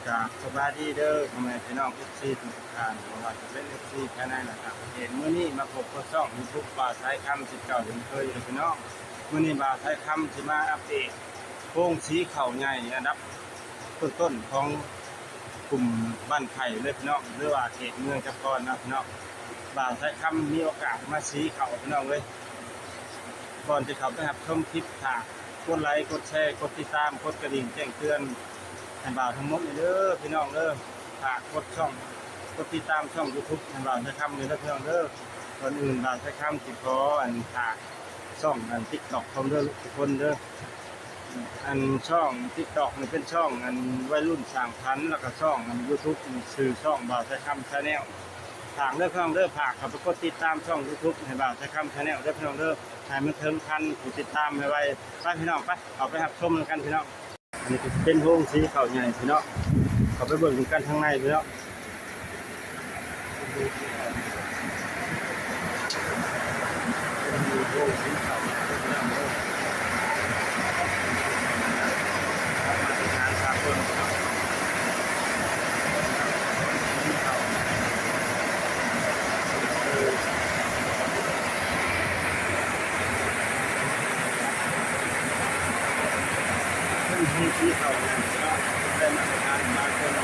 จากสบายดีเด้อพ่อแม่พี่น้องเอฟซีทุกท่านเพราะว่าจะเป็นเอฟซีภายในและต่างประเทศมื้อนี้มาพบกับช่องยูทูบบ่าวสายคำ19เดือนเคยอยู่พี่น้องมื้อนี้บ่าวสายคำสิมาอัปเดตโค้งสีเข่าใหญ่อันดับต้นๆของกลุ่มบ้านไผ่เลยพี่น้องหรือว่าเขตเมืองจักรนะพี่น้องบ่าวสายคำมีโอกาสมาสีเข่าพี่น้องเลยก่อนจะเข้าไปรับชมคลิปฝากกดไลค์กดแชร์กดติดตามกดกระดิ่งแจ้งเตือนให้บ่าวทั้งหมดเลยเด้อพี่น้องเด้อฝากกดช่องกดติดตามช่อง YouTube ให้บ่าวใช้คำเลยนะพี่น้องเด้อก่อนอื่นบ่าวใช้คำติดขอฝากช่องTikTok ของเด้อทุกคนเด้อช่อง TikTok นี่เป็นช่องวัยรุ่นสร้างพันธุ์แล้วก็ช่องYouTube ชื่อช่องบ่าวใช้คำ Channel ฝากเด้อพี่น้องเด้อฝากเข้าไปกดติดตามช่อง YouTube ให้บ่าวใช้คำ Channel เด้อพี่น้องเด้อให้มันถึงพันผู้ติดตามให้ไวไปพี่น้องไปเอาไปรับชมกันพี่น้องอันนี้เป็นโฮงสีเข่าใหญ่พี่น้องเขาไปเบิ่งกันข้างในพี่น้องโฮงสีเข่าใหญ่พี่น้องมาที่งานสากลพี่น้องเป็นสีเข่าใหญ่พี่น้องได้มาตรฐานสากล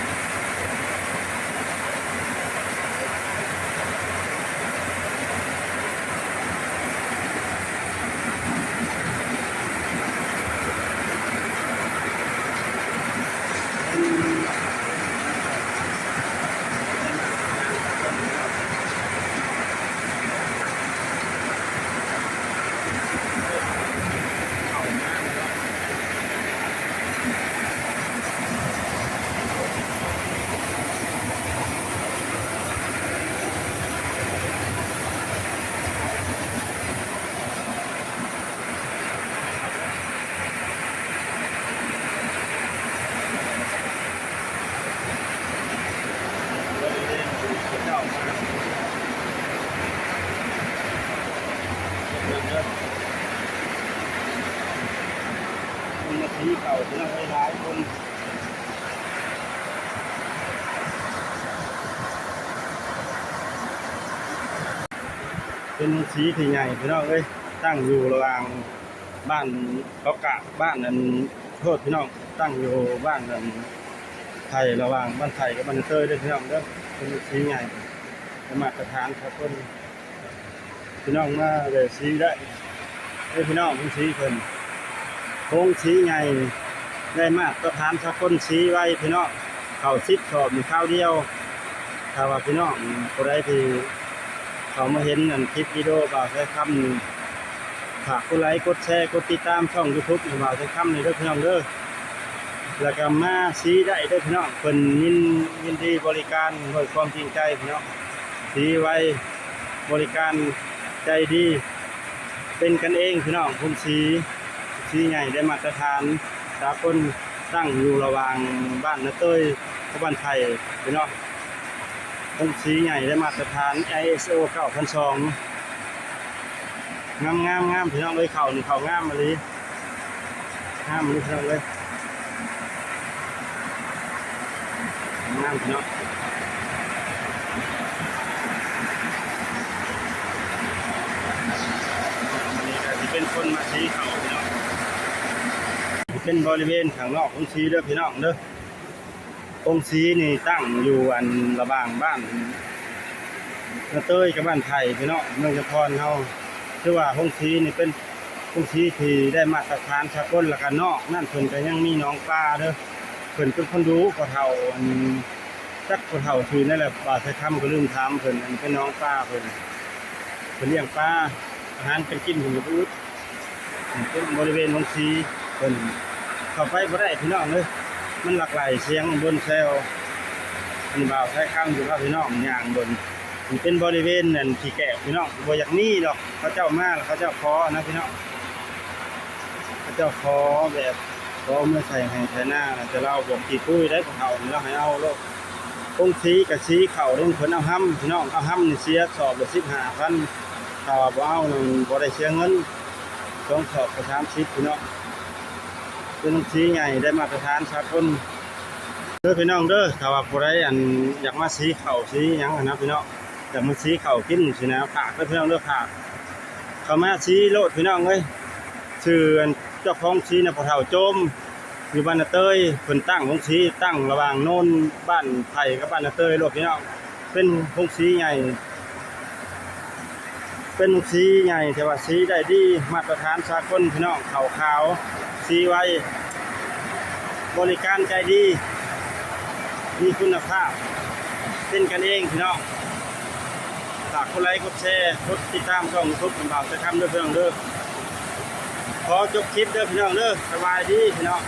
สีเก่าที่เราให้หลายคนเป็นสีที่ใหญ่พี่น้องเอ้ยตั้งอยู่ระหว่างบ้านเขากะบ้านโทษพี่น้องตั้งอยู่บ้านไทยระหว่างบ้านไทยกับบ้านเตยด้วยพี่น้องเด้อเป็นสีใหญ่มาตรฐานครับคนพี่น้องมาเลยสีได้พี่น้องเป็นสีคนโค้งสีใหญ่ได้มากประธานสักคนสีไว้พี่น้องเขาซิดชอบมีข้าวเดียวถ้าว่าพี่น้องคนใดที่เขามาเห็นคลิปวิดีโอบ่าวใช้คำฝากกดไลค์กดแชร์กดติดตามช่อง YouTube บ่าวใช้คำในเด้อพี่น้องเด้อแล้วก็มาสีได้เด้อพี่น้องเพิ่นยินดีบริการด้วยความจริงใจพี่น้องสีไว้บริการใจดีเป็นกันเองพี่น้องคุณสีใหญ่ได้มาตรฐานสากลตั้งอยู่ระหว่างบ้านนาเตยกับบ้านไทยพี่น้องคุณสีใหญ่ได้มาตรฐาน ISO 9002งามพี่น้องเลยเข่านี่เข่างามมาเลยงามเลยพี่น้องเลยงามพี่น้องเป็นคนมาสีเขาพี่น้องเป็นบริเวณข้างนอกองค์สีเด้อพี่น้องเด้อองค์สีนี่ตั้งอยู่ระหว่างบ้านนาเตยกับบ้านไทยพี่น้องเมืองจักรเฮาชื่อว่าองค์สีนี่เป็นองค์สีที่ได้มาตรฐานสากลแล้วกันนอกนั่นเพิ่นก็ยังมีน้องปลาเด้อเพิ่นเป็นคนดูกว่าเฒ่าจักกว่าเฒ่าคือนั่นแหละบ่าวใช้คำก็ลืมถามเพิ่นเป็นน้องปลาเพิ่นเลี้ยงปลาอาหารเป็นกินของอู๊ดเป็นบริเวณของสีเป็นเข้าไปบ่ได้พี่น้องเลยมันหลากหลายเสียงบนแซวมันบ่าวใช้คำอยู่ว่าพี่น้องย่างบนเป็นบริเวณนั่นที่แก่พี่น้องบ่อยากนี่ดอกเขาเจ้ามาเขาเจ้าขอนะพี่น้องเขาเจ้าขอแบบขอเมื่อใส่ให้ใส่หน้าจะเล่าบอกกี่ปุ้ยได้ของเขาเราให้เอาโลกองสีกับสีเข่าเรื่องผลเอาห้ำพี่น้องเอาห้ำนี่เสียสอบละ15,000ถ้าว่าเอาหนึ่งบ่ได้เสียเงินต้องสอบประธานชิปพี่น้องเป็นสีใหญ่ได้มาตรฐานสากล เด้อพี่น้องเด้อถ้าว่าผู้ใดอันอยากมาสีเข่าสีหยังอะนะพี่น้องอยากมาสีเข่ากินสินะฝากเด้อพี่น้องเด้อฝากเข้ามาสีโลดพี่น้องเอ้ยชื่ออันเจ้าของสีน่ะพ่อเฒ่าโจมอยู่บ้านนาเตยเพิ่นตั้งของสีตั้งระหว่างโน่นบ้านไผ่กับบ้านนาเตยโลดพี่น้องเป็นของสีใหญ่เป็นสีใหญ่แต่ว่าสีได้ดีมาตรฐานสากลพี่น้องขาวขาวสีไวบริการใจดีมีคุณภาพเป็นกันเองพี่น้องฝากกดไลค์กดแชร์กดติดตามช่องทุกคนบ่าวจะทำเด้อพี่น้องเด้อขอจบคลิปเด้อพี่น้องเด้อสบายดีพี่น้อง